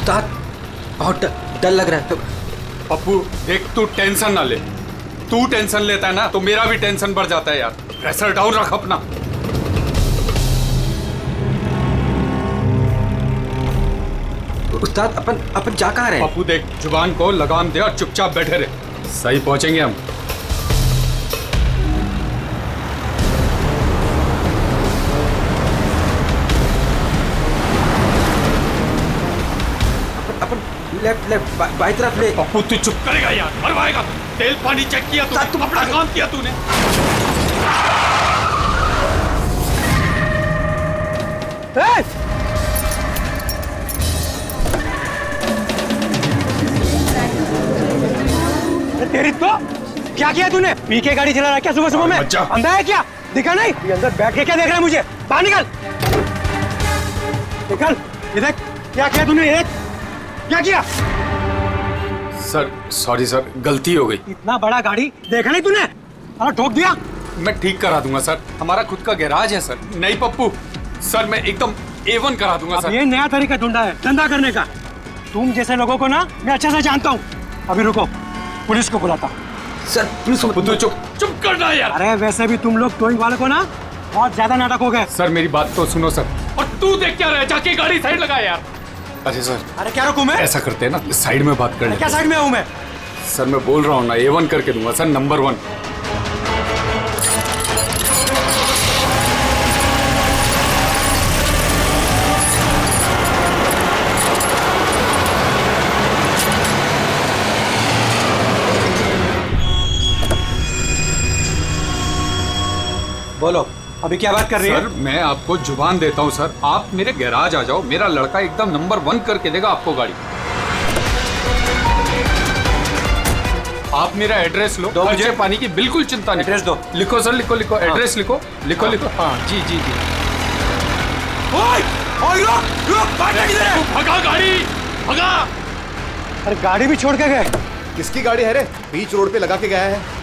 उस्ताद बहुत डर लग रहा है। पप्पू देख, तू टेंशन ना ले। तू टेंशन लेता है ना तो मेरा भी टेंशन बढ़ जाता है यार। प्रेशर डाउन रख अपना। उस्ताद अपन जा कहाँ रहे हैं? पप्पू देख, जुबान को लगाम दे और चुपचाप बैठे रहे। सही पहुंचेंगे हम। अपन लेफ्ट बाई तरफ ले। पप्पू तू चुप करेगा यार, मरवाएगा। तेल पानी चेक किया तूने, अपना काम किया तूने। तेरी तो क्या किया तूने? पी के गाड़ी चला रहा है क्या सुबह सुबह में? अंधा है क्या? दिखा नहीं? ये अंदर बैठ के क्या देख रहा है मुझे? बाहर निकल। निकल। ये देख क्या किया तूने? ये क्या किया? सर सॉरी सर, गलती हो गई। इतना बड़ा गाड़ी देखा नहीं तूने? अरे ठोक दिया। मैं ठीक करा दूंगा सर, हमारा खुद का गैराज है सर। नहीं पप्पू सर, मैं एकदम A1 करा दूंगा सर। ये नया तरीका ढूंढा है धंधा करने का। तुम जैसे लोगों को ना मैं अच्छे से जानता हूँ। अभी रुको, पुलिस को बुलाता हूँ। सर पुलिस को। तू चुप करना यार। अरे वैसे भी तुम लोग टोइंग वाले को ना बहुत ज्यादा नाटक हो गए। सर मेरी बात तो सुनो सर। और तू देख क्या रहा है, जाके गाड़ी साइड लगा यार। अरे सर, अरे क्या रुकूं मैं? ऐसा करते हैं ना, साइड में बात कर लेते हैं। क्या साइड में हूँ मैं? सर मैं बोल रहा हूँ ना, A1 करके दूंगा सर, नंबर 1। बोलो अभी क्या बात कर रही है? सर मैं आपको जुबान देता हूँ सर, आप मेरे गैराज आ जाओ, मेरा लड़का एकदम नंबर 1 करके देगा आपको गाड़ी। आप मेरा एड्रेस लो, खर्चे पानी की बिल्कुल चिंता नहीं। एड्रेस दो। लिखो सर, लिखो एड्रेस लिखो। हाँ जी जी जी। भगा गाड़ी, भगा। अरे गाड़ी भी छोड़ के गए। किसकी गाड़ी है रे? बीच रोड पे लगा के गया है।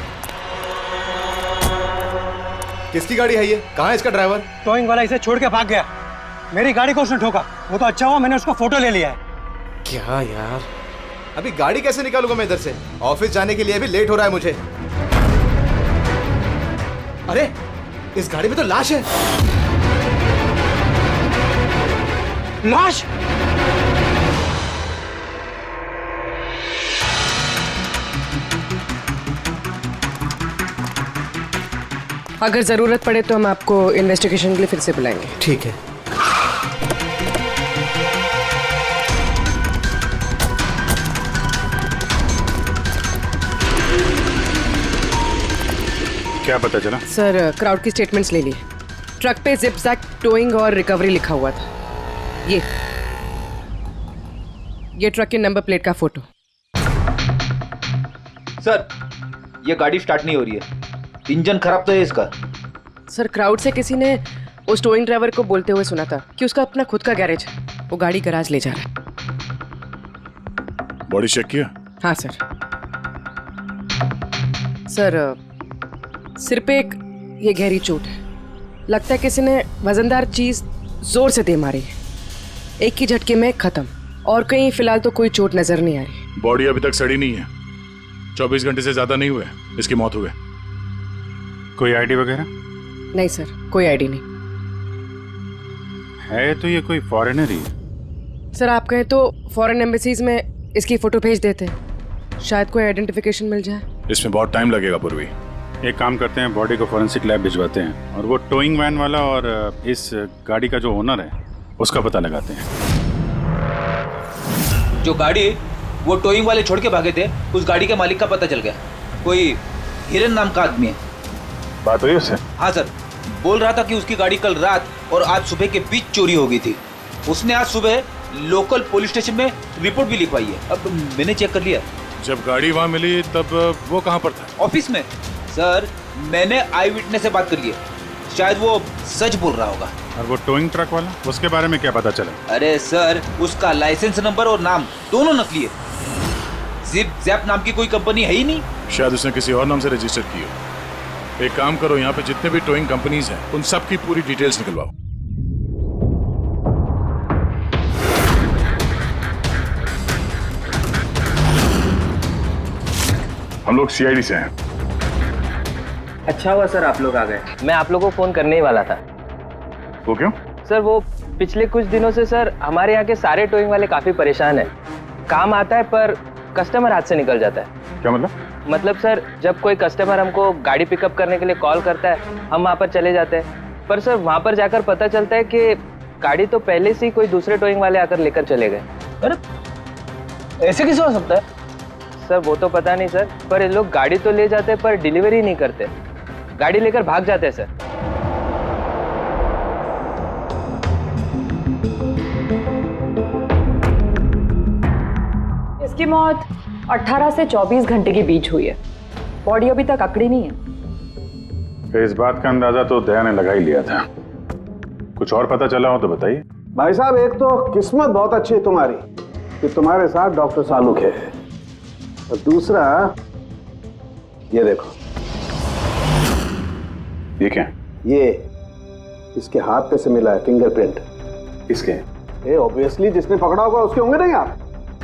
किसकी गाड़ी है ये? कहाँ है इसका ड्राइवर? टोइंग वाला इसे छोड़ के भाग गया। मेरी गाड़ी को उसने ठोका। वो तो अच्छा हुआ मैंने उसका फोटो ले लिया है। क्या यार, अभी गाड़ी कैसे निकालूंगा मैं इधर से? ऑफिस जाने के लिए अभी लेट हो रहा है मुझे। अरे इस गाड़ी में तो लाश है। लाश? अगर जरूरत पड़े तो हम आपको इन्वेस्टिगेशन के लिए फिर से बुलाएंगे। ठीक है। क्या पता चला? सर क्राउड की स्टेटमेंट्स ले लिए। ट्रक पे जिप जैक टोइंग और रिकवरी लिखा हुआ था। ये ट्रक के नंबर प्लेट का फोटो। सर ये गाड़ी स्टार्ट नहीं हो रही है, इंजन खराब तो है इसका। सर क्राउड से किसी ने उस टोइंग ड्राइवर को बोलते हुए सुना था कि उसका अपना खुद का गैरेज है, वो गाड़ी गैराज ले जा रहा है। बॉडी चेक किया? हाँ सर। सर सिर पे एक ये गहरी चोट है, लगता है किसी ने वजनदार चीज जोर से दे मारी है। एक ही झटके में खत्म, और कहीं फिलहाल तो कोई चोट नजर नहीं आ रही। बॉडी अभी तक सड़ी नहीं है, 24 घंटे से ज्यादा नहीं हुए इसकी मौत हो गई। कोई आईडी वगैरह? नहीं सर, कोई आईडी नहीं है। तो ये कोई फॉरेनर ही है। सर। आप कहें तो फॉरेन एम्बेसीज में इसकी फोटो भेज देते हैं, शायद कोई आइडेंटिफिकेशन मिल जाए। इसमें बहुत टाइम लगेगा पूर्वी। एक काम करते हैं, बॉडी को फॉरेंसिक लैब भिजवाते हैं और वो टोइंग वैन वाला और इस गाड़ी का जो ओनर है उसका पता लगाते हैं। जो गाड़ी वो टोइंग वाले छोड़ के भागे थे, उस गाड़ी के मालिक का पता चल गया। कोई हिरन नाम का आदमी है। बात हुई उससे? हाँ सर, बोल रहा था कि उसकी गाड़ी कल रात और आज सुबह के बीच चोरी हो गई थी। उसने आज सुबह लोकल पुलिस स्टेशन में रिपोर्ट भी लिखवाई है। अब मैंने चेक कर लिया। जब गाड़ी वहाँ मिली तब वो कहाँ पर था? ऑफिस में। सर मैंने आई विटनेस से बात कर ली है, शायद वो सच बोल रहा होगा। और वो टोइंग ट्रक वाला, उसके बारे में क्या पता चला? अरे सर उसका लाइसेंस नंबर और नाम दोनों नकली है। जिप जैप नाम की कोई कंपनी है ही नहीं। शायद उसने किसी और नाम से रजिस्टर की हो। एक काम करो, यहाँ पे जितने भी टोइंग कंपनीज हैं उन सब की पूरी डिटेल्स निकलवाओ। हम लोग सीआईडी से हैं। अच्छा हुआ सर आप लोग आ गए। मैं आप लोगों को फोन करने ही वाला था। वो क्यों? सर वो पिछले कुछ दिनों से सर हमारे यहाँ के सारे टोइंग वाले काफी परेशान हैं। काम आता है पर कस्टमर हाथ से निकल जाता है। क्या मतलब? मतलब सर जब कोई कस्टमर हमको गाड़ी पिकअप करने के लिए कॉल करता है हम वहाँ पर चले जाते हैं, पर सर वहाँ पर जाकर पता चलता है कि गाड़ी तो पहले से ही कोई दूसरे टोइंग वाले आकर लेकर चले गए। अरे ऐसे कैसे हो सकता है? सर वो तो पता नहीं सर, पर ये लोग गाड़ी तो ले जाते पर डिलीवरी नहीं करते, गाड़ी लेकर भाग जाते हैं सर। इसकी मौत 18 से 24 घंटे के बीच हुई है। बॉडी अभी तक अकड़ी नहीं है। तो इस बात का अंदाजा तो दया ने लगा ही लिया था। कुछ और पता चला हो तो बताइए। भाई साहब एक तो किस्मत बहुत अच्छी है तुम्हारी कि तुम्हारे साथ डॉक्टर सालुक है, और दूसरा ये देखो। ये क्या? ये इसके हाथ पे से मिला है फिंगरप्रिंट। किसके? ये ऑब्वियसली जिसने पकड़ा होगा उसके होंगे नहीं आप?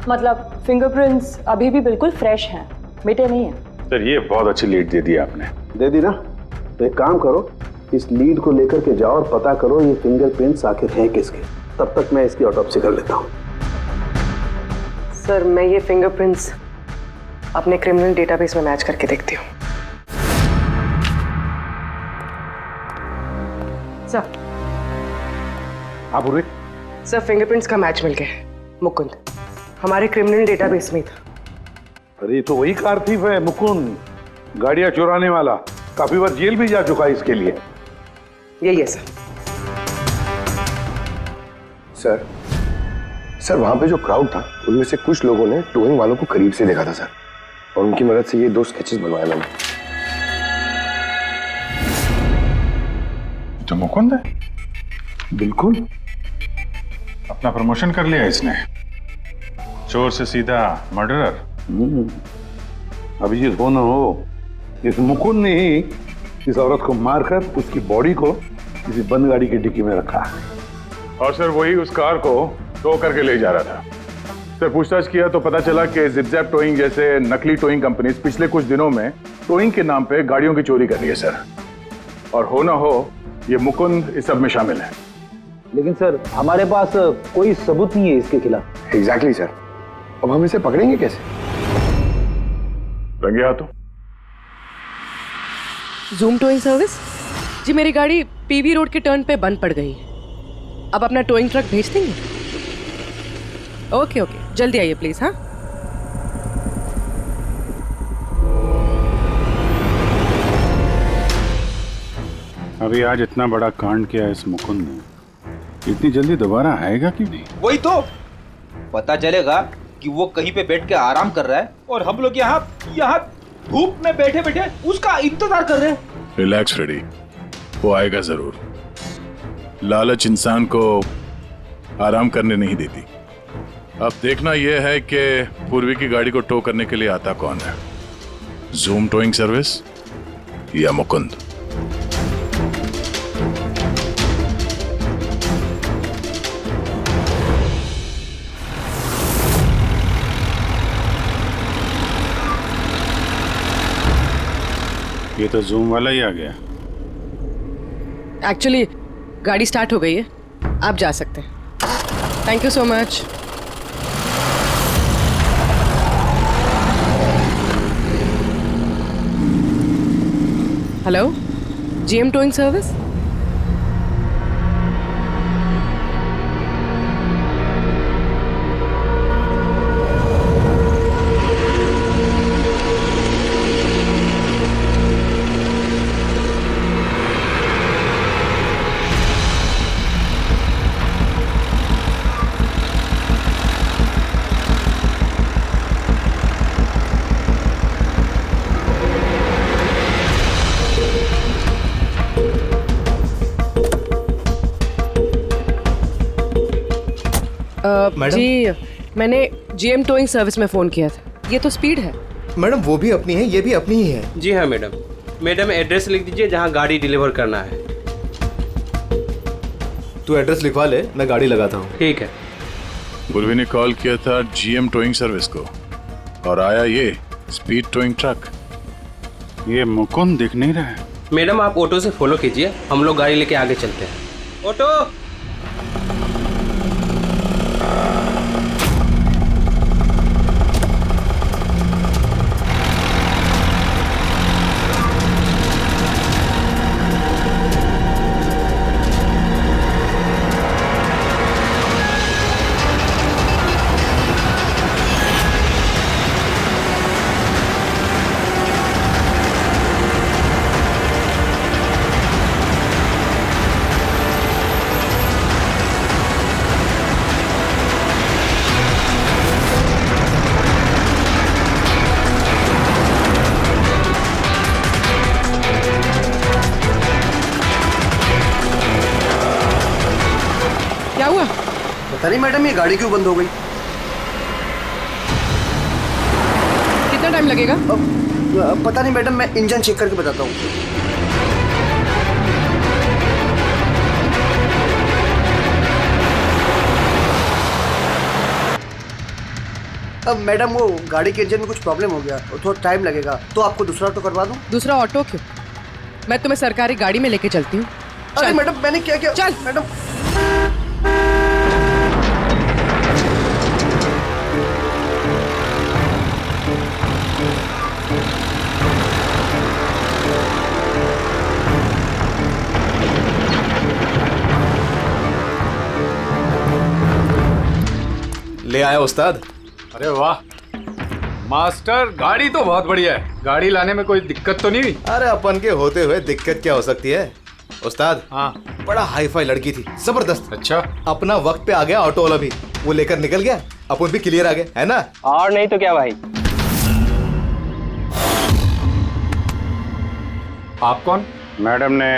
मतलब फिंगरप्रिंट्स अभी भी बिल्कुल फ्रेश हैं, मिटे नहीं हैं। सर ये बहुत अच्छी लीड दे दी आपने। दे दी ना? तो एक काम करो, इस लीड को लेकर के जाओ और पता करो ये फिंगरप्रिंट्स आखिर हैं किसके। तब तक मैं इसकी ऑटोप्सी कर लेता हूँ। सर मैं ये फिंगरप्रिंट्स अपने क्रिमिनल डेटाबेस में मैच करके देखती हूँ। सर आप पूर्वी? सर फिंगरप्रिंट्स का मैच मिल गया। मुकुंद हमारे क्रिमिनल डेटाबेस में था। अरे तो वही कार थीफ है मुकुंद, गाड़ियां चुराने वाला। काफी बार जेल भी जा चुका है इसके लिए। यही है सर। सर वहां पे जो क्राउड था उनमें से कुछ लोगों ने टोइंग वालों को करीब से देखा था सर, और उनकी मदद से ये 2 स्केचेस बनवाए मैंने। तो मुकुंद है? बिल्कुल। अपना प्रमोशन कर लिया इसने, चोर से सीधा मर्डरर। अभी जिस हो न हो, इस मुकुंद ने ही इस औरत को मारकर उसकी बॉडी को किसी बंद गाड़ी की डिक्की में रखा। और सर वही उस कार को टो करके ले जा रहा था। सर पूछताछ किया तो पता चला कि जिपजैप टोइंग जैसे नकली टोइंग कंपनीज पिछले कुछ दिनों में टोइंग के नाम पे गाड़ियों की चोरी कर रही है सर। और हो ना हो ये मुकुंद इस सब में शामिल है। लेकिन सर हमारे पास कोई सबूत नहीं है इसके खिलाफ। एग्जैक्टली सर, अब हम इसे पकड़ेंगे कैसे? रंगे हाथों। जूम टोइंग सर्विस जी, मेरी गाड़ी पीवी रोड के टर्न पे बंद पड़ गई। अब अपना टोइंग ट्रक भेज देंगे? ओके ओके, जल्दी आइए प्लीज। हाँ अभी आज इतना बड़ा कांड किया इस मुकुंद ने, इतनी जल्दी दोबारा आएगा क्यों नहीं? वही तो पता चलेगा कि वो कहीं पे बैठ के आराम कर रहा है और हम लोग यहाँ धूप में बैठे बैठे उसका इंतजार कर रहे हैं। रिलैक्स फ्रेडी, वो आएगा जरूर। लालच इंसान को आराम करने नहीं देती। अब देखना यह है कि पूर्वी की गाड़ी को टो करने के लिए आता कौन है, जूम टोइंग सर्विस या मुकुंद। ये तो जूम वाला ही आ गया। एक्चुअली गाड़ी स्टार्ट हो गई है, आप जा सकते हैं। Thank you so much. Hello, GM towing service. Madam? जी मैंने जीएम टोइंग सर्विस में फ़ोन किया था। ये तो स्पीड है। मैडम वो भी अपनी है, ये भी अपनी ही है। जी हाँ मैडम। मैडम एड्रेस लिख दीजिए जहाँ गाड़ी डिलीवर करना है। तू एड्रेस लिखवा ले, मैं गाड़ी लगाता हूँ। ठीक है। पूर्वी ने कॉल किया था जीएम टोइंग सर्विस को और आया ये स्पीड टोइंग ट्रक। ये मुकुंद दिख नहीं रहा है। मैडम आप ऑटो से फॉलो कीजिए, हम लोग गाड़ी लेके आगे चलते हैं। ऑटो। क्या हुआ? पता नहीं मैडम, ये गाड़ी क्यों बंद हो गई? कितना टाइम लगेगा? पता नहीं मैडम, मैं इंजन चेक करके बताता हूँ। अब मैडम वो गाड़ी के इंजन में कुछ प्रॉब्लम हो गया, थोड़ा टाइम लगेगा, तो आपको दूसरा ऑटो करवा दूं? दूसरा ऑटो क्यों? मैं तुम्हें सरकारी गाड़ी में लेके चलती हूँ। अरे मैडम, मैंने क्या किया? चल मैडम। ले आया उस्ताद। अरे वाह मास्टर, गाड़ी तो बहुत बढ़िया है। गाड़ी लाने में कोई दिक्कत तो नहीं हुई? अरे अपन के होते हुए दिक्कत क्या हो सकती है उस्ताद? हाँ, बड़ा हाई फाई लड़की थी, जबरदस्त। अच्छा, अपना वक्त पे आ गया ऑटो वाला भी, वो लेकर निकल गया, अपन भी क्लियर आ गए, है ना? और नहीं तो क्या भाई। आप कौन? मैडम ने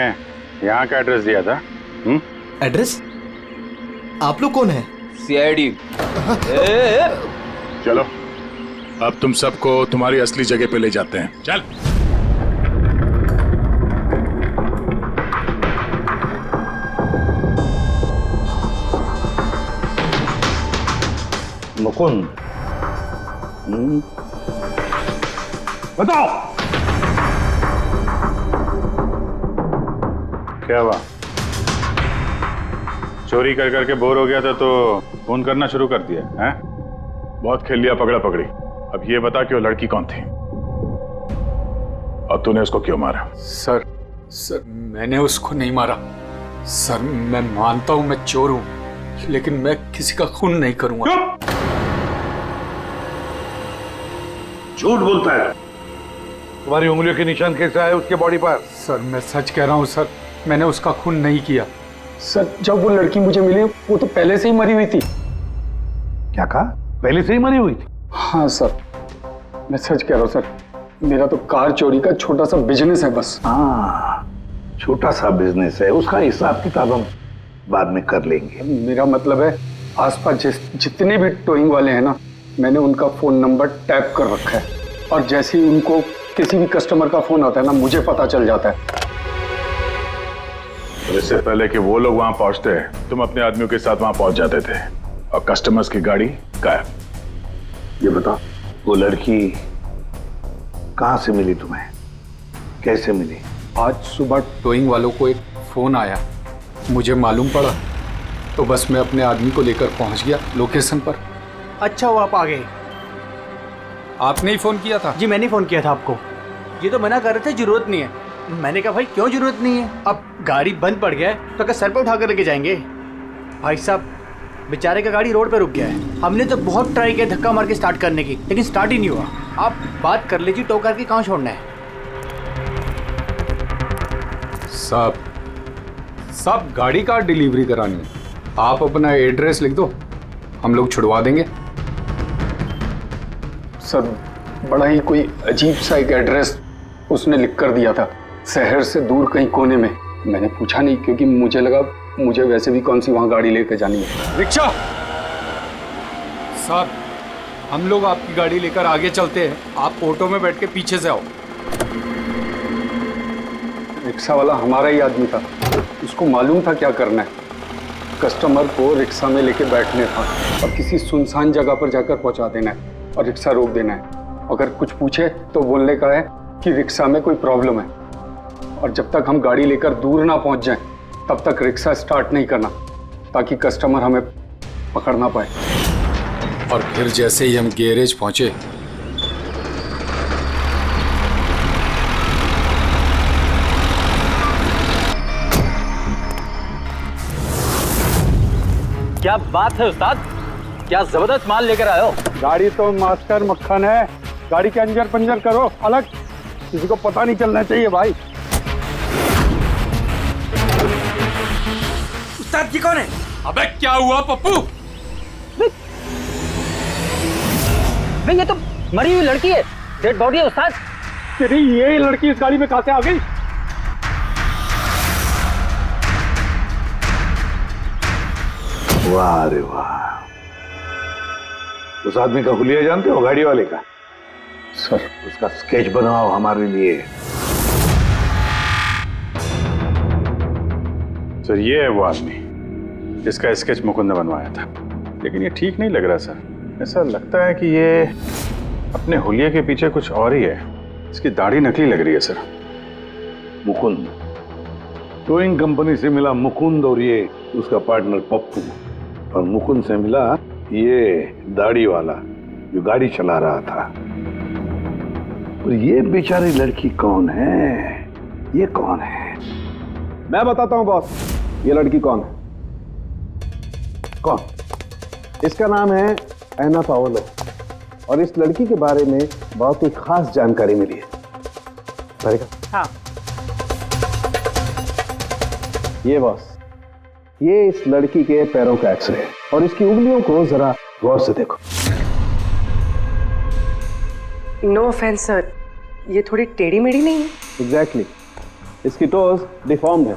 यहाँ का एड्रेस दिया था। एड्रेस? आप लोग कौन है? सीआईडी। चलो अब तुम सबको तुम्हारी असली जगह पे ले जाते हैं। चल। मुकुंद, बताओ क्या हुआ? चोरी कर करके बोर हो गया था तो फोन करना शुरू कर दिया है? बहुत खेल लिया पकड़ा पकड़ी। अब ये बता कि वो लड़की कौन थी और तूने उसको क्यों मारा? सर मैंने उसको नहीं मारा। सर मैं मानता हूं मैं चोर हूं, लेकिन मैं किसी का खून नहीं करूंगा। झूठ बोलता है। तुम्हारी उंगलियों के निशान कैसा है उसके बॉडी पर? सर मैं सच कह रहा हूं सर, मैंने उसका खून नहीं किया। सर जब वो लड़की मुझे मिली वो तो पहले से ही मरी हुई थी। क्या कहा? पहले से ही मरी हुई थी? हाँ सर, मैं सच कह रहा हूँ सर, मेरा तो कार चोरी का छोटा सा बिजनेस है बस। हाँ, छोटा सा बिजनेस है, उसका हिसाब किताब हम बाद में कर लेंगे। मेरा मतलब है आसपास जितने भी टोइंग वाले हैं ना, मैंने उनका फोन नंबर टैप कर रखा है, और जैसे ही उनको किसी भी कस्टमर का फोन आता है ना, मुझे पता चल जाता है। इससे पहले कि वो लोग वहां पहुंचते तुम अपने आदमियों के साथ वहां पहुंच जाते थे और कस्टमर्स की गाड़ी गायब। ये बता, वो लड़की कहां से मिली तुम्हें? कैसे मिली? आज सुबह टोइंग वालों को एक फोन आया, मुझे मालूम पड़ा, तो बस मैं अपने आदमी को लेकर पहुंच गया लोकेशन पर। अच्छा वो आप आ गए? आपने ही फोन किया था? जी मैंने फोन किया था आपको। ये तो मना कर रहे थे जरूरत नहीं है। मैंने कहा भाई क्यों जरूरत नहीं है, अब गाड़ी बंद पड़ गया है तो क्या सर पे उठा कर लेके जाएंगे? भाई साहब बेचारे का गाड़ी रोड पे रुक गया है, हमने तो बहुत ट्राई किया धक्का मार के स्टार्ट करने की, लेकिन स्टार्ट ही नहीं हुआ। आप बात कर लीजिए, टो करके कहाँ छोड़ना है? सब गाड़ी का डिलीवरी करानी है। आप अपना एड्रेस लिख दो, हम लोग छुड़वा देंगे। सर बड़ा ही कोई अजीब सा एक एड्रेस उसने लिख कर दिया था, शहर से दूर कहीं कोने में। मैंने पूछा नहीं क्योंकि मुझे लगा मुझे वैसे भी कौन सी वहां गाड़ी लेकर जानी है। रिक्शा साहब, हम लोग आपकी गाड़ी लेकर आगे चलते हैं, आप ऑटो में बैठ के पीछे से आओ। रिक्शा वाला हमारा ही आदमी था, उसको मालूम था क्या करना है। कस्टमर को रिक्शा में लेके बैठने था और किसी सुनसान जगह पर जाकर पहुंचा देना है और रिक्शा रोक देना है। अगर कुछ पूछे तो बोलने का है कि रिक्शा में कोई प्रॉब्लम है, और जब तक हम गाड़ी लेकर दूर ना पहुंच जाएं, तब तक रिक्शा स्टार्ट नहीं करना, ताकि कस्टमर हमें पकड़ ना पाए। और फिर जैसे ही हम गैरेज पहुंचे, क्या बात है उस्ताद, क्या जबरदस्त माल लेकर आए हो। गाड़ी तो मास्टर मक्खन है, गाड़ी के अंजर पंजर करो अलग, किसी को पता नहीं चलना चाहिए भाई। उस्ताद जी कौन है? अबे क्या हुआ पप्पू? ये तो मरी हुई लड़की है, डेड बॉडी है उस्ताद। तेरी ये लड़की इस गाड़ी में कहां से आ गई? वाह रे वाह, उस आदमी का हुलिया जानते हो, गाड़ी वाले का? सर उसका स्केच बनाओ हमारे लिए। सर ये है वो आदमी जिसका स्केच मुकुंद ने बनवाया था, लेकिन ये ठीक नहीं लग रहा सर। ऐसा लगता है कि ये अपने हुलिये के पीछे कुछ और ही है। इसकी दाढ़ी नकली लग रही है सर। मुकुंद, टोइंग कंपनी से मिला मुकुंद और ये उसका पार्टनर पप्पू, और मुकुंद से मिला ये दाढ़ी वाला जो गाड़ी चला रहा था। और ये बेचारी लड़की कौन है? ये कौन है? मैं बताता हूं बॉस, ये लड़की कौन है। कौन? इसका नाम है एना पाओलो, और इस लड़की के बारे में बहुत ही खास जानकारी मिली है। हाँ। ये बॉस, ये इस लड़की के पैरों का एक्सरे है, और इसकी उंगलियों को जरा गौर से देखो। नो ऑफेंस सर, ये थोड़ी टेढ़ी मेढ़ी नहीं है? एग्जैक्टली, इसकी टोज डिफॉर्म्ड है,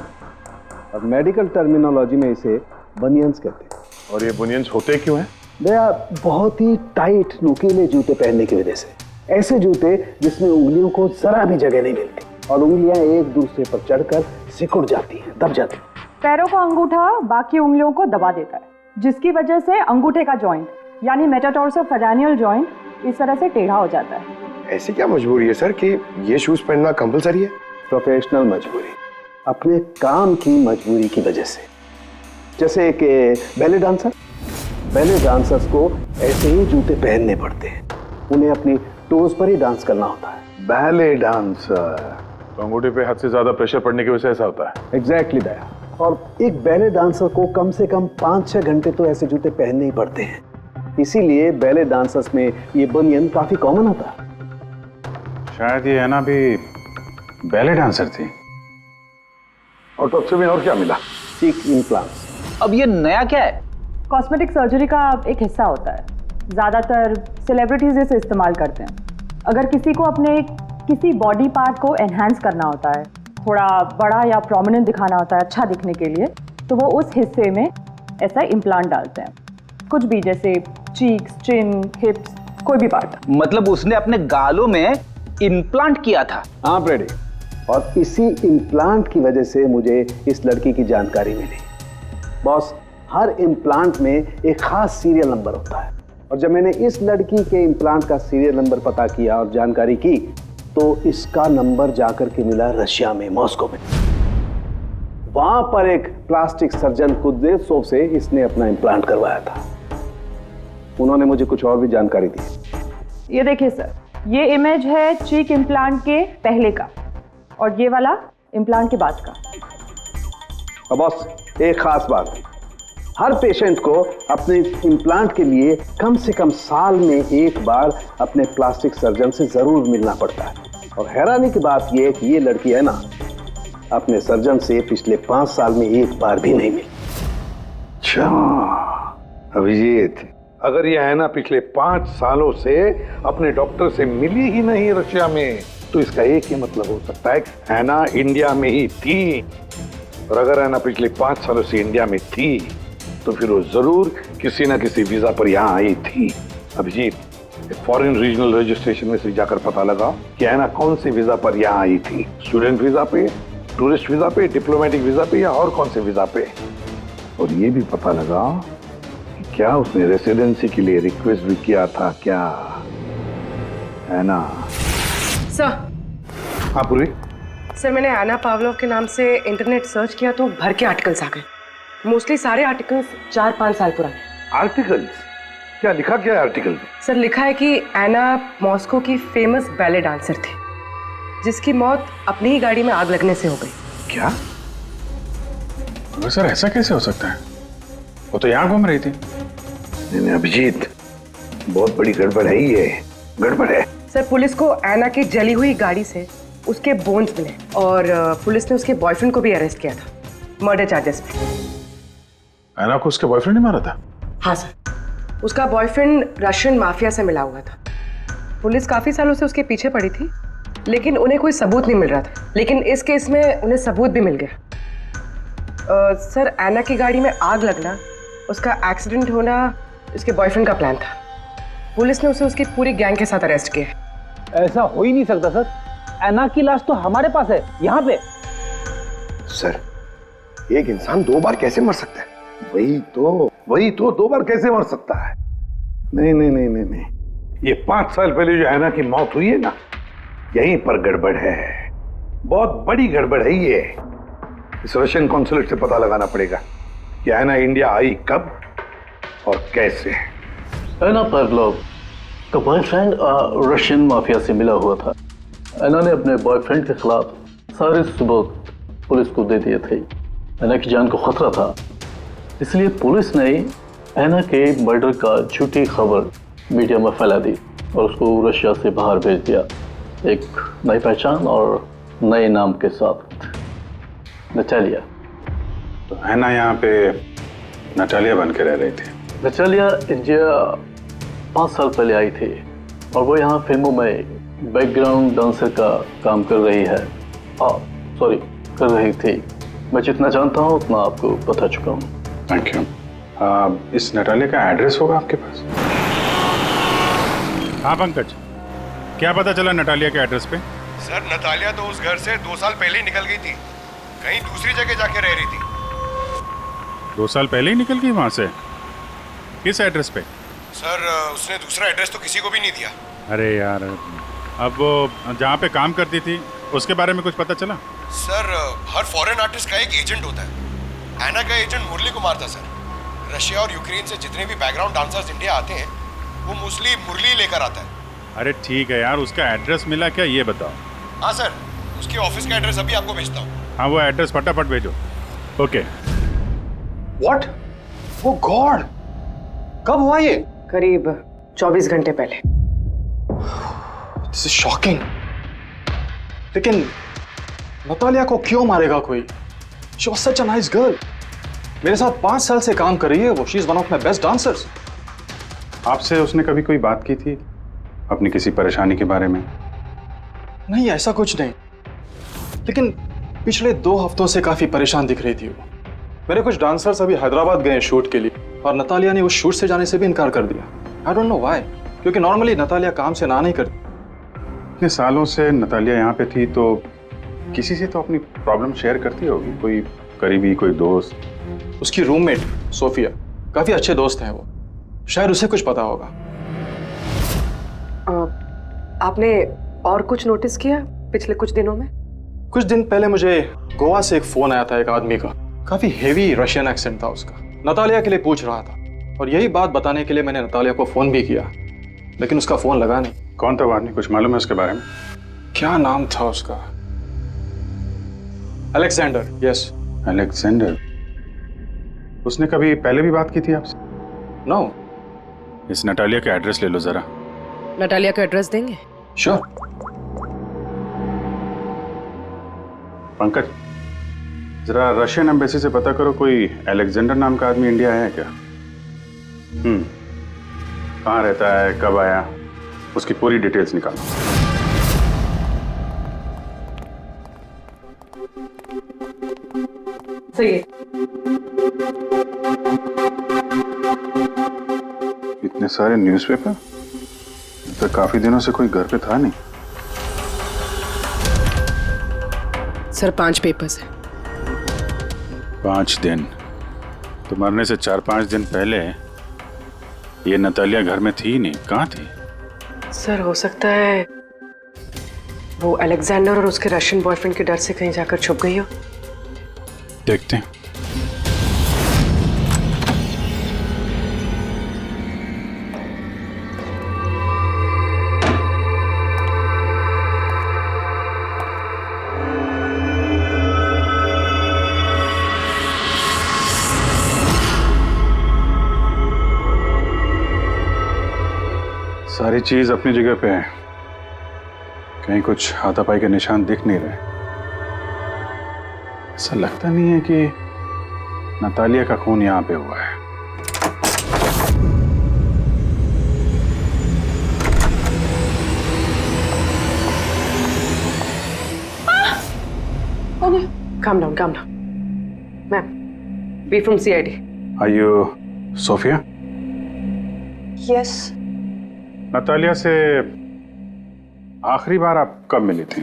और मेडिकल टर्मिनोलॉजी में इसे बनियंस कहते हैं। और ये बुनियंस होते क्यों हैं? दया बहुत ही टाइट नुकीले जूते पहनने की वजह से, ऐसे जूते जिसमें उंगलियों को जरा भी जगह नहीं मिलती, और उंगलियां एक दूसरे पर चढ़कर सिकुड़ जाती हैं, दब जाती हैं। पैरों का अंगूठा बाकी उंगलियों को दबा देता है, जिसकी वजह से अंगूठे का जॉइंट यानी मेटाटार्सोफेरेनियल जॉइंट इस तरह से टेढ़ा हो जाता है। ऐसी क्या मजबूरी है सर कि ये शूज पहनना कंपलसरी है? प्रोफेशनल मजबूरी, अपने काम की मजबूरी की वजह से। जैसे कि बैले डांसर्स को ऐसे ही जूते पहनने पड़ते हैं, उन्हें अपनी टोज पर ही डांस करना होता है। बैले डांसर, तो अंगूठे पे हद से ज्यादा प्रेशर पड़ने की वजह से ऐसा होता है। एग्जैक्टली दया, और एक बैले डांसर को कम से कम 5-6 घंटे तो ऐसे जूते पहनने ही पड़ते हैं, इसीलिए बैले डांसर्स में ये बनियन काफी कॉमन होता है। शायद ये है ना भी बैले डांसर थी। ऑटोप्सी में और क्या मिला? चीक इम्प्लांट्स। अब ये नया क्या है? कॉस्मेटिक सर्जरी का एक हिस्सा होता है, ज़्यादातर सेलिब्रिटीज इसे इस्तेमाल करते हैं। अगर किसी को अपने किसी बॉडी पार्ट को एनहांस करना होता है, थोड़ा बड़ा या प्रोमिनेंट दिखाना होता है अच्छा दिखने के लिए, तो वो उस हिस्से में ऐसा इम्प्लांट डालते हैं। कुछ भी, जैसे चीक्स, चिन, हिप्स, कोई भी पार्ट। मतलब उसने अपने गालों में इम्प्लांट किया था? हाँ ब्रेडी, और इसी इम्प्लांट की वजह से मुझे इस लड़की की जानकारी मिली। बॉस, हर इम्प्लांट में एक खास सीरियल नंबर होता है, और जब मैंने इस लड़की के इम्प्लांट का सीरियल नंबर पता किया और जानकारी की, तो इसका नंबर जाकर के मिला रशिया में, मॉस्को में। वहां पर एक प्लास्टिक सर्जन कुद्नेत्सोव से इसने अपना इम्प्लांट करवाया था। उन्होंने मुझे कुछ और भी जानकारी दी। ये देखिए सर, ये इमेज है चीक इम्प्लांट के पहले का, और ये वाला इम्प्लांट के बाद का। अब बॉस, एक खास बात, हर पेशेंट को अपने इम्प्लांट के लिए कम से कम साल में एक बार अपने प्लास्टिक सर्जन से जरूर मिलना पड़ता है। और हैरानी की बात यह है कि ये लड़की है ना, अपने सर्जन से पिछले 5 साल में एक बार भी नहीं मिली। अच्छा अभिजीत, अगर यह है ना पिछले 5 सालों से अपने डॉक्टर से मिली ही नहीं रशिया में, तो इसका एक ही मतलब हो सकता है कि हैना इंडिया में ही थी। और अगर हैना पिछले 5 सालों से इंडिया में थी, तो फिर वो जरूर किसी ना किसी वीजा पर यहाँ आई थी। अभिजीत, फॉरेन रीजनल रजिस्ट्रेशन में से जाकर पता लगा कि हैना कौन सी वीजा पर यहाँ आई थी। स्टूडेंट वीजा पे, टूरिस्ट वीजा पे, डिप्लोमेटिक वीजा पे, या और कौन से वीजा पे। और ये भी पता लगा कि क्या उसने रेसिडेंसी के लिए रिक्वेस्ट भी किया था क्या, है ना? सर, हाँ पूर्वी। सर मैंने आना पावलोव के नाम से इंटरनेट सर्च किया तो भर के आर्टिकल्स आ गए। मोस्टली सारे आर्टिकल्स 4-5 साल पुराने। आर्टिकल्स? क्या लिखा क्या है आर्टिकल में? सर लिखा है कि एना मॉस्को की फेमस बैले डांसर थी जिसकी मौत अपनी ही गाड़ी में आग लगने से हो गई। क्या? सर ऐसा कैसे हो सकता है? वो तो यहाँ घूम रही थी। नहीं अभिजीत, बहुत बड़ी गड़बड़ है ये, गड़बड़ है। सर पुलिस को एना की जली हुई गाड़ी से उसके बोन्स मिले और पुलिस ने उसके बॉयफ्रेंड को भी अरेस्ट किया था मर्डर चार्जेस पे। एना को उसके बॉयफ्रेंड ने मारा था? हाँ सर, उसका बॉयफ्रेंड रशियन माफिया से मिला हुआ था। पुलिस काफी सालों से उसके पीछे पड़ी थी लेकिन उन्हें कोई सबूत नहीं मिल रहा था, लेकिन इस केस में उन्हें सबूत भी मिल गया। सर एना की गाड़ी में आग लगना, उसका एक्सीडेंट होना उसके बॉयफ्रेंड का प्लान था। पुलिस ने उसे उसकी पूरी गैंग के साथ अरेस्ट किया। ऐसा हो ही नहीं सकता सर, एना की लाश तो हमारे पास है यहाँ पे। सर एक इंसान 2 बार कैसे मर सकता है? वही तो 2 बार कैसे मर सकता है? नहीं, ये 5 साल पहले जो एना की मौत हुई है ना, यहीं पर गड़बड़ है, बहुत बड़ी गड़बड़ है ये। इस रशियन कॉन्सुलेट से पता लगाना पड़ेगा कि एना इंडिया आई कब और कैसे। एना पावलोव का बॉयफ्रेंड रशियन माफिया से मिला हुआ था। एना ने अपने बॉयफ्रेंड के खिलाफ सारे सबूत पुलिस को दे दिए थे। एना की जान को खतरा था, इसलिए पुलिस ने एना के मर्डर का झूठी खबर मीडिया में फैला दी और उसको रशिया से बाहर भेज दिया, एक नई पहचान और नए नाम के साथ, नटालिया। तो एना यहाँ पे नटालिया बन के रह रही थी? नटालिया इंडिया 5 साल पहले आई थी और वो यहाँ फिल्मों में बैकग्राउंड डांसर का काम कर रही है। कर रही थी। मैं जितना जानता हूँ उतना आपको बता चुका हूँ। Thank you. इस नटालिया का एड्रेस होगा आपके पास? हाँ पंकज, क्या पता चला नटालिया के एड्रेस पे? सर नतालिया तो उस घर से 2 साल पहले ही निकल गई थी, कहीं दूसरी जगह जाके रह रही थी। 2 साल पहले ही निकल गई वहाँ से? किस एड्रेस पे? सर उसने दूसरा एड्रेस तो किसी को भी नहीं दिया। अरे यार, अब वो जहाँ पे काम करती थी उसके बारे में कुछ पता चला? सर हर फॉरेन आर्टिस्ट का एक एजेंट होता है। एना का एजेंट मुरली कुमार था सर। रशिया और यूक्रेन से जितने भी बैकग्राउंड डांसर्स इंडिया आते हैं वो मोस्टली मुरली लेकर आता है। अरे ठीक है यार, उसका एड्रेस मिला क्या ये बताओ। हाँ सर, उसके ऑफिस का एड्रेस अभी आपको भेजता हूँ। हाँ वो एड्रेस फटाफट भेजो। ओके। व्हाट? ओ गॉड, कब हुआ ये? करीब 24 घंटे पहले। This is shocking. लेकिन नतालिया को क्यों मारेगा कोई? She was such a nice girl. मेरे साथ 5 साल से काम कर रही है वो। She is one of my best dancers. आपसे उसने कभी कोई बात की थी अपनी किसी परेशानी के बारे में? नहीं, ऐसा कुछ नहीं, लेकिन पिछले 2 हफ्तों से काफी परेशान दिख रही थी वो। मेरे कुछ डांसर्स अभी हैदराबाद गए शूट के लिए और नतालिया ने उस शूट से जाने से भी इनकार कर दिया। आई डोंट नो व्हाई, क्योंकि नॉर्मली नतालिया काम से ना नहीं करती। इतने सालों से नतालिया यहाँ पे थी तो किसी से तो अपनी प्रॉब्लम शेयर करती होगी, कोई करीबी, कोई दोस्त। उसकी रूममेट सोफिया, काफी अच्छे दोस्त हैं वो, शायद उसे कुछ पता होगा। आपने और कुछ नोटिस किया पिछले कुछ दिनों में? कुछ दिन पहले मुझे गोवा से एक फोन आया था एक आदमी का, काफी हेवी रशियन एक्सेंट था उसका। नतालिया के लिए पूछ रहा था और यही बात बताने के लिए मैंने नतालिया को फोन भी किया, लेकिन उसका फोन लगा नहीं। कौन था वो आदमी, कुछ मालूम है उसके बारे में? क्या नाम था उसका? अलेक्जेंडर। Yes, Alexander. उसने कभी पहले भी बात की थी आपसे? नो। इस नटालिया का एड्रेस ले लो जरा। नटालिया का एड्रेस देंगे? श्योर। पंकज, जरा रशियन एम्बेसी से पता करो कोई अलेक्जेंडर नाम का आदमी इंडिया है क्या? कहाँ रहता है, कब आया, उसकी पूरी डिटेल्स निकालो। सही है। इतने सारे न्यूज़पेपर, तो काफी दिनों से कोई घर पे था नहीं। सर 5 पेपर्स हैं। 5 दिन? तो मरने से 4-5 दिन पहले ये नतालिया घर में थी ही नहीं, कहाँ थी? सर हो सकता है वो अलेक्जेंडर और उसके रशियन बॉयफ्रेंड के डर से कहीं जाकर छुप गई हो? देखते हैं। सारी चीज अपनी जगह पे है, कहीं कुछ हाथापाई के निशान दिख नहीं रहे। ऐसा लगता नहीं है कि नतालिया का खून यहां पे हुआ है। Calm down, calm down. Ma'am, we from CID. Are you Sophia? Yes. Natalia से आखिरी बार आप कब मिली थी?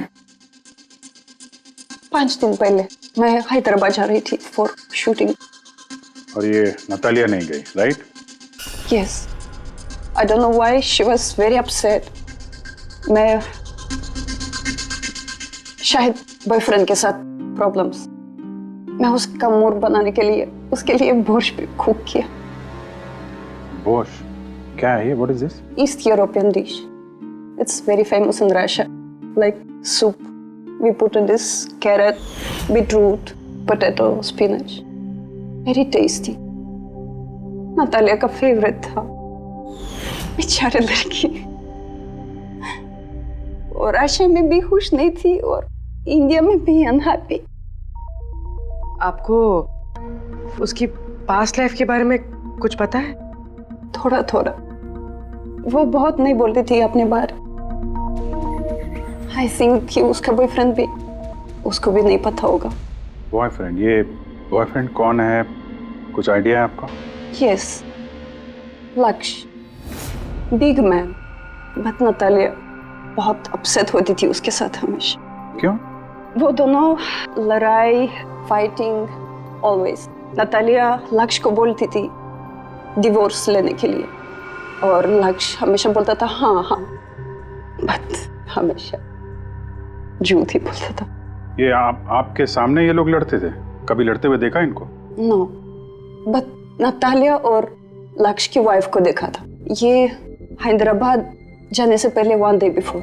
5 दिन पहले मैं हैदराबाद जा रही थी फॉर शूटिंग। और ये नतालिया नहीं गई, right? Yes. I don't know why she was very upset. मैं शायद बॉयफ्रेंड के साथ प्रॉब्लम्स। मैं उसका मूड बनाने के लिए उसके लिए बोर्श भी कुक किया। बोर्श? क्या है ये? What is this? East European dish. It's very famous in Russia. Like soup. We put in this carrot, beetroot, potato, spinach. Very tasty. Natalia का फेवरेट था। बेचारी लड़की। और रशिया में भी खुश नहीं थी और इंडिया में भी अनहैप्पी। आपको उसकी पास्ट लाइफ के बारे में कुछ पता है? थोड़ा थोड़ा। वो बहुत नहीं बोलती थी अपने बारे। आई थिंक कि उसका बॉयफ्रेंड भी उसको भी नहीं पता होगा। बॉयफ्रेंड? ये बॉयफ्रेंड कौन है? कुछ आइडिया है आपका? यस, लक्ष्य, बिग मैन। बट नतालिया बहुत अपसेट होती थी उसके साथ हमेशा। क्यों? वो दोनों लड़ाई, फाइटिंग, ऑलवेज। नतालिया लक्ष्य को बोलती थी डिवोर्स लेने के लिए और लक्ष्य हमेशा बोलता था हाँ हाँ, बट हमेशा झूठ ही बोलता था। ये आपके सामने ये लोग लड़ते थे? कभी लड़ते हुए देखा इनको? नो, बट नतालिया और लक्ष्य की वाइफ को देखा था। ये हैदराबाद जाने से पहले 1 डे बिफोर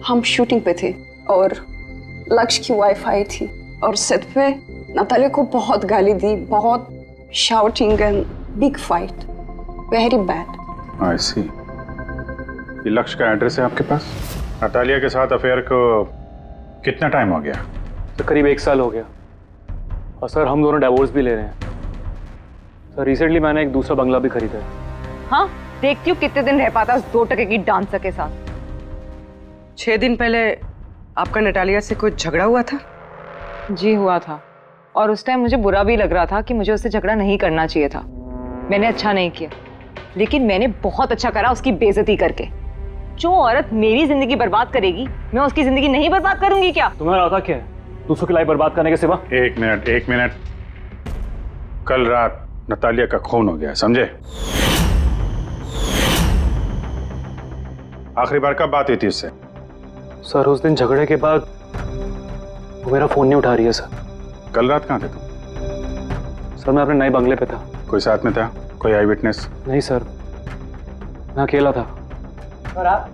हम शूटिंग पे थे और लक्ष्य की वाइफ आई थी और सेट पे नतालिया को बहुत गाली दी, बहुत shouting and big fight, very bad. I see. ये लक्ष्य का एड्रेस है आपके पास? नतालिया के साथ अफेयर को कितना टाइम हो गया? तो करीब 1 साल हो गया और सर हम दोनों डिवोर्स भी ले रहे हैं। सर रिसेंटली मैंने एक दूसरा बंगला भी खरीदा है। हाँ, देखती हूँ कितने दिन रह पाता उस 2 टके की डांसर के साथ। 6 दिन पहले आपका नटालिया से कोई झगड़ा हुआ था? जी हुआ था और उस टाइम मुझे बुरा भी लग रहा था कि मुझे उससे झगड़ा नहीं करना चाहिए था। मैंने अच्छा नहीं किया, लेकिन मैंने बहुत अच्छा करा उसकी बेइज्जती करके। जो औरत मेरी जिंदगी बर्बाद करेगी, मैं उसकी जिंदगी नहीं बर्बाद करूंगी क्या? तुम्हारा आता क्या है दूसरों की लाइफ बर्बाद करने के सिवा? एक मिनट। कल रात नतालिया का खून हो गया, समझे? आखिरी बार कब बात हुई थी उससे? सर उस दिन झगड़े के बाद वो मेरा फोन नहीं उठा रही है सर। कल रात कहाँ थे तुम? सर मैं अपने नए बंगले पे था। कोई साथ में था? कोई आई विटनेस? नहीं सर, मैं अकेला था। और आप?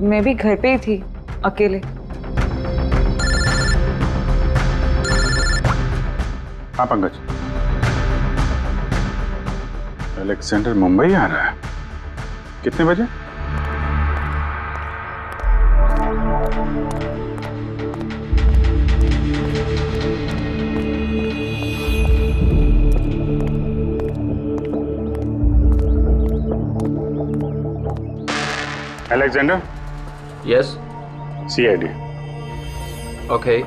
मैं भी घर पे ही थी, अकेले। हाँ पंकज, अलेक्जेंडर मुंबई आ रहा है। कितने बजे? Alexander? Yes. CID. Okay.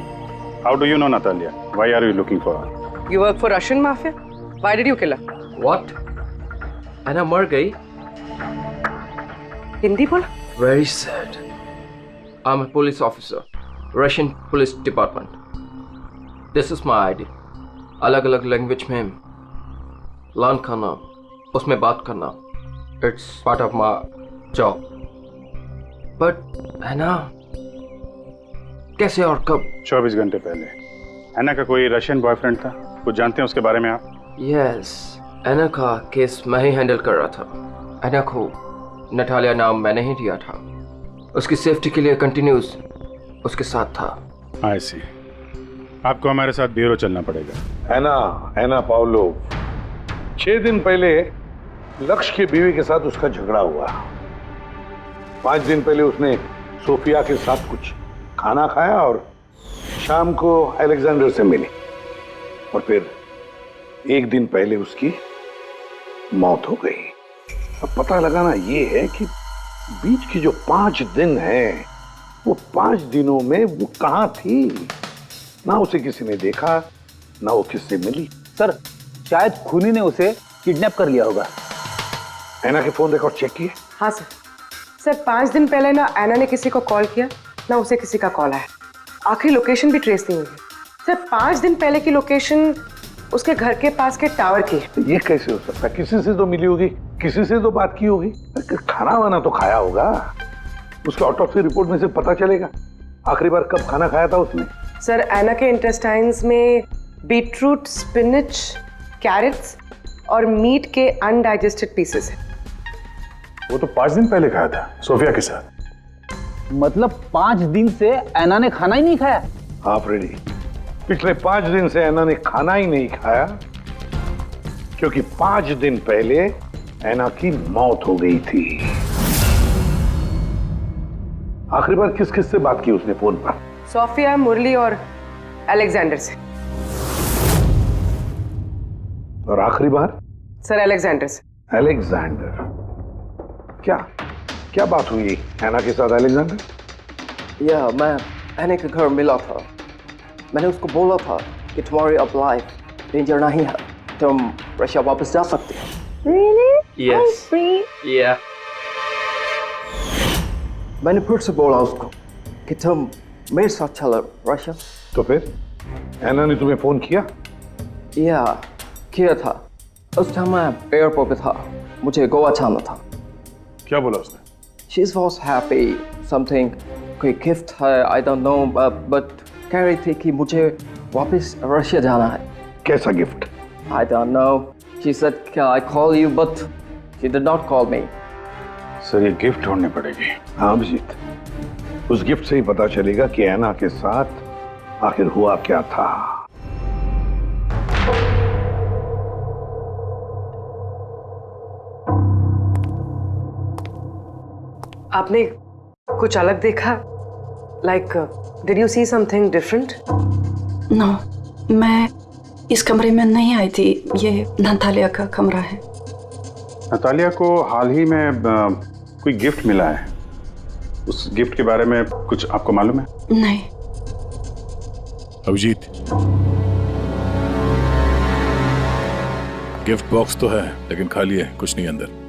How do you know Natalia? Why are you looking for her? You work for Russian mafia? Why did you kill her? What? Anna मर गई? हिंदी बोला? Very sad. I'm a police officer, Russian Police Department. This is my ID. अलग-अलग language में learn करना, उसमें बात करना, it's part of my job. But है ना, कैसे और कब? 24 घंटे पहले एना का कोई रशियन बॉयफ्रेंड था, कुछ जानते हैं उसके बारे में आप? यस, एना का केस मैं ही हैंडल कर रहा था। एना को नटालिया नाम मैंने ही दिया था। उसकी सेफ्टी के लिए कंटिन्यूस उसके साथ था। आई सी। आपको हमारे साथ ब्यूरो चलना पड़ेगा। एना पाउलो, 6 दिन पहले लक्ष्य की बीवी के साथ उसका झगड़ा हुआ। 5 दिन पहले उसने सोफिया के साथ कुछ खाना खाया और शाम को अलेक्जेंडर से मिली, और फिर 1 दिन पहले उसकी मौत हो गई। अब पता लगाना ये है कि बीच की जो 5 दिन है, वो 5 दिनों में वो कहां थी। ना उसे किसी ने देखा, ना वो किससे मिली। सर, शायद खूनी ने उसे किडनैप कर लिया होगा। एना के फोन रिकॉर्ड चेक किए? हाँ सर। सर 5 दिन पहले ना एना ने किसी को कॉल किया, ना उसे किसी का कॉल आया। आखिरी लोकेशन भी ट्रेस नहीं हुई है। सर 5 दिन पहले की लोकेशन उसके घर के पास के टावर की है। ये कैसे हो सकता है? किसी से तो मिली होगी, किसी से तो बात की होगी, खाना वाना तो खाया होगा। उसके ऑटोप्सी रिपोर्ट में से पता चलेगा आखिरी बार कब खाना खाया था उसने। सर एना के इंटेस्टाइन्स में बीटरूट, स्पिनच, कैरेट्स और मीट के अनडाइजेस्टेड पीसेस है। वो तो 5 दिन पहले खाया था सोफिया के साथ। मतलब 5 दिन से एना ने खाना ही नहीं खाया? हाँ फ्रेडी, पिछले 5 दिन से एना ने खाना ही नहीं खाया, क्योंकि 5 दिन पहले एना की मौत हो गई थी। आखिरी बार किस किस से बात की उसने फोन पर? सोफिया, मुरली और अलेक्जेंडर से। और आखिरी बार? सर अलेक्जेंडर से। अलेक्जेंडर? क्या क्या बात हुई एना के साथ अलेक्जेंडर? या मैं एना के घर मिला था। मैंने उसको बोला था कि तुम्हारी अब लाइफ डेंजर नहीं है, तुम रशिया वापस जा सकते हो। Really? Yes. I'm free. Yeah. मैंने फिर से बोला उसको कि तुम मेरे साथ चलो रशिया। तो फिर एना ने तुम्हें फोन किया? या किया था। उस टाइम मैं एयरपोर्ट पे था, मुझे गोवा जाना था। क्या बोला उसने? She was happy, something कोई गिफ्ट है, I don't know, but कह रही थी कि मुझे वापस रशिया जाना है। कैसा gift? I don't know. She said, "Can I call you?" But she did not call me. Sir ये गिफ्ट ढूंढनी पड़ेगी। हाँ अभिजीत, उस गिफ्ट से ही पता चलेगा कि एना के साथ आखिर हुआ क्या था। आपने कुछ अलग देखा? Like, did you see something different? No, मैं इस कमरे में नहीं आई थी। ये नतालिया का कमरा है। नतालिया को हाल ही में कोई गिफ्ट मिला है। उस गिफ्ट के बारे में कुछ आपको मालूम है? नहीं। अभिजीत, गिफ्ट बॉक्स तो है लेकिन खाली है, कुछ नहीं अंदर।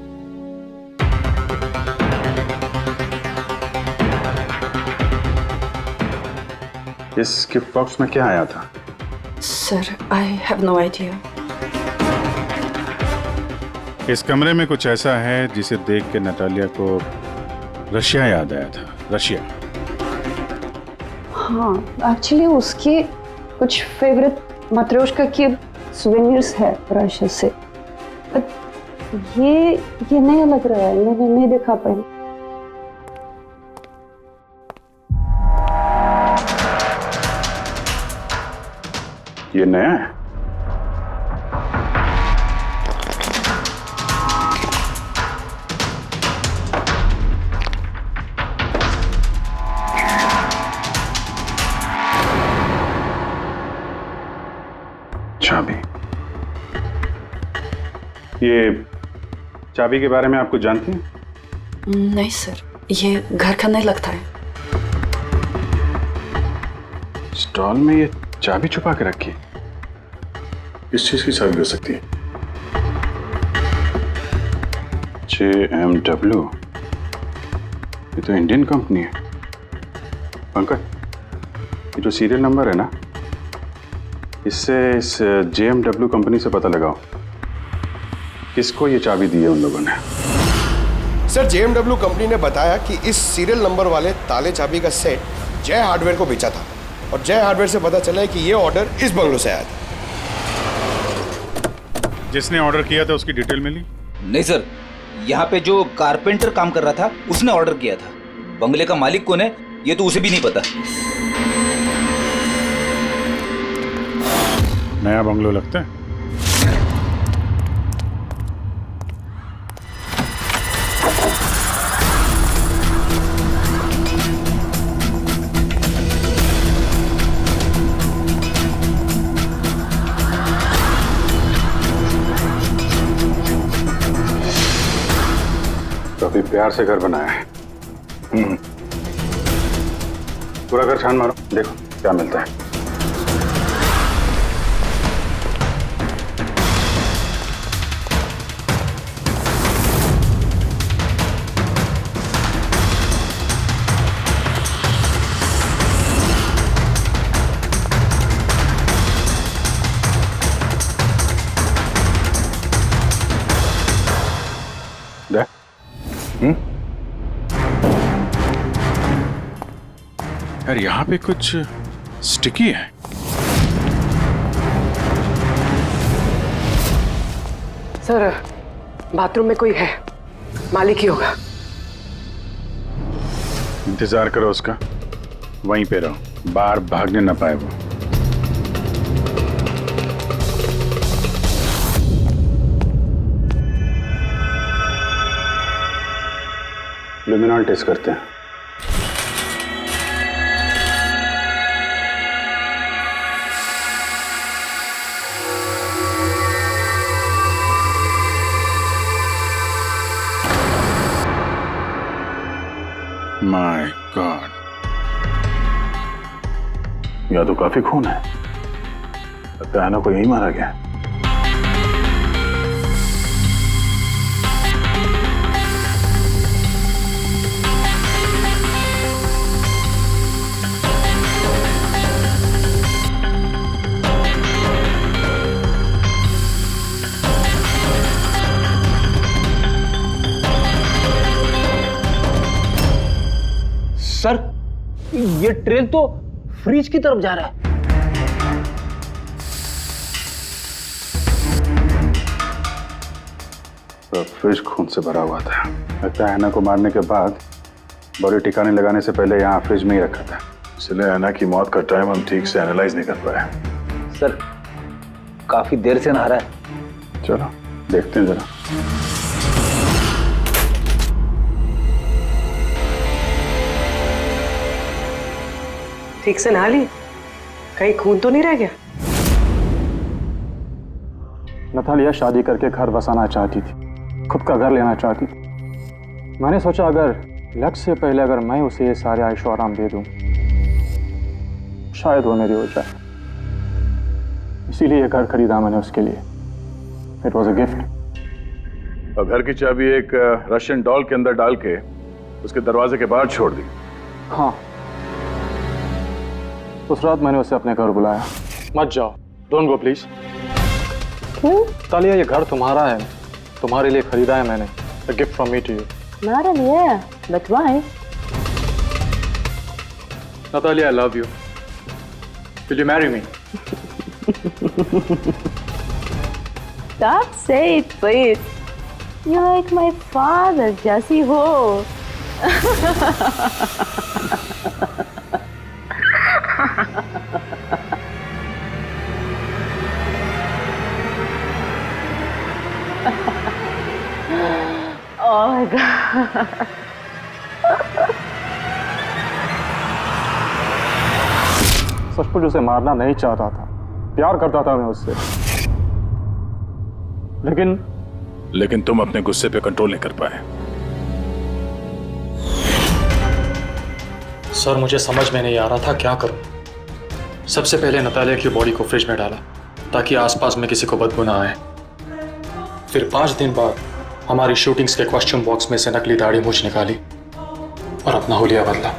इस गिफ्ट बॉक्स में क्या आया था? Sir, I have no idea. इस कमरे में कुछ ऐसा है जिसे देख के नतालिया को रशिया याद आया था। रशिया? हाँ, एक्चुअली उसके कुछ फेवरेट मात्रोश्का के सुवेनिर्स है रशिया से। ये नया लग रहा है, मैंने नहीं देखा पहले। ये नया है? चाबी। ये चाबी के बारे में आप कुछ जानते हैं? नहीं सर, ये घर का नहीं लगता है। स्टॉल में ये चाबी छुपा के रखी। किस चीज की चाबी हो सकती है? JMW, ये तो इंडियन कंपनी है। पंकज, ये जो सीरियल नंबर है ना, इससे इस JMW कंपनी से पता लगाओ किसको ये चाबी दी है उन लोगों ने। सर JMW कंपनी ने बताया कि इस सीरियल नंबर वाले ताले चाबी का सेट जय हार्डवेयर को बेचा था और जय हार्डवेयर से पता चला है कि ये ऑर्डर इस बंगलों से आया था। जिसने ऑर्डर किया था उसकी डिटेल मिली? नहीं सर, यहाँ पे जो कारपेंटर काम कर रहा था उसने ऑर्डर किया था। बंगले का मालिक कौन है ये तो उसे भी नहीं पता। नया बंगलो लगता है। काफी प्यार से घर बनाया है। पूरा घर छान मारो, देखो क्या मिलता है। यार यहाँ पे कुछ स्टिकी है। सर बाथरूम में कोई है, मालिक ही होगा। इंतजार करो उसका, वहीं पे रहो, बाहर भागने ना पाए वो। लुमिनॉल टेस्ट करते हैं। माय गॉड, या तो काफी खून है, लगता है ना कोई यही मारा गया। सर ये ट्रेन तो फ्रिज की तरफ जा रहा है। तो फ्रिज खून से भरा हुआ था। लगता है ऐना को मारने के बाद बॉडी ठिकाने लगाने से पहले यहाँ फ्रिज में ही रखा था, इसलिए ऐना की मौत का टाइम हम ठीक से एनालाइज नहीं कर पाए। सर काफी देर से नहा रहा है। चलो देखते हैं जरा। ठीक से नहा ली? कहीं खून तो नहीं रह गया? नतालिया शादी करके घर बसाना चाहती थी, खुद का घर लेना चाहती थी। मैंने सोचा अगर लक्ष्य से पहले अगर मैं उसे ये सारे आयशो आराम दे दूं, शायद वो मेरी हो जाए। इसीलिए ये घर खरीदा मैंने उसके लिए। It was a gift. और घर की चाबी एक रशियन डॉल के अंदर डाल के उसके दरवाजे के बाहर छोड़ दी। हाँ, उस रात मैंने उसे अपने घर बुलाया। मत जाओ, डोंट गो प्लीज। क्यों? तालिया ये घर तुम्हारा है, तुम्हारे लिए खरीदा है मैंने। A gift from me to you. Not really, yeah. But why? Natalia, I love you. Will you marry me? Stop saying it, please. You're like my father, Jesse Ho. Oh my God. सचमुच उसे मारना नहीं चाहता था, प्यार करता था मैं उससे, लेकिन तुम अपने गुस्से पे कंट्रोल नहीं कर पाए। सर मुझे समझ में नहीं आ रहा था क्या करूं। सबसे पहले नतालिया की बॉडी को फ्रिज में डाला ताकि आसपास में किसी को बदबू ना आए। फिर 5 दिन बाद हमारी शूटिंग्स के कॉस्ट्यूम बॉक्स में से नकली दाढ़ी मूछ निकाली और अपना हुलिया बदला।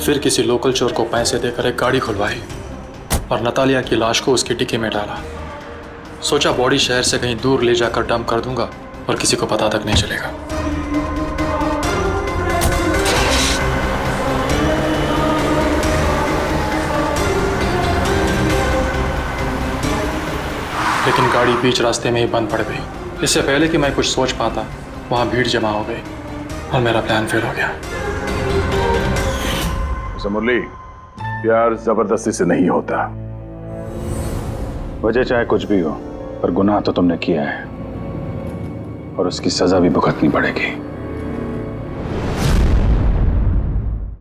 फिर किसी लोकल चोर को पैसे देकर एक गाड़ी खुलवाई और नतालिया की लाश को उसकी डिक्की में डाला। सोचा बॉडी शहर से कहीं दूर ले जाकर डंप कर दूंगा और किसी को पता तक नहीं चलेगा। लेकिन गाड़ी बीच रास्ते में ही बंद पड़ गई। इससे पहले कि मैं कुछ सोच पाता, वहां भीड़ जमा हो गई और मेरा प्लान फेल हो गया। मुरली, प्यार जबरदस्ती से नहीं होता। वजह चाहे कुछ भी हो, पर गुनाह तो तुमने किया है और उसकी सजा भी भुगतनी पड़ेगी।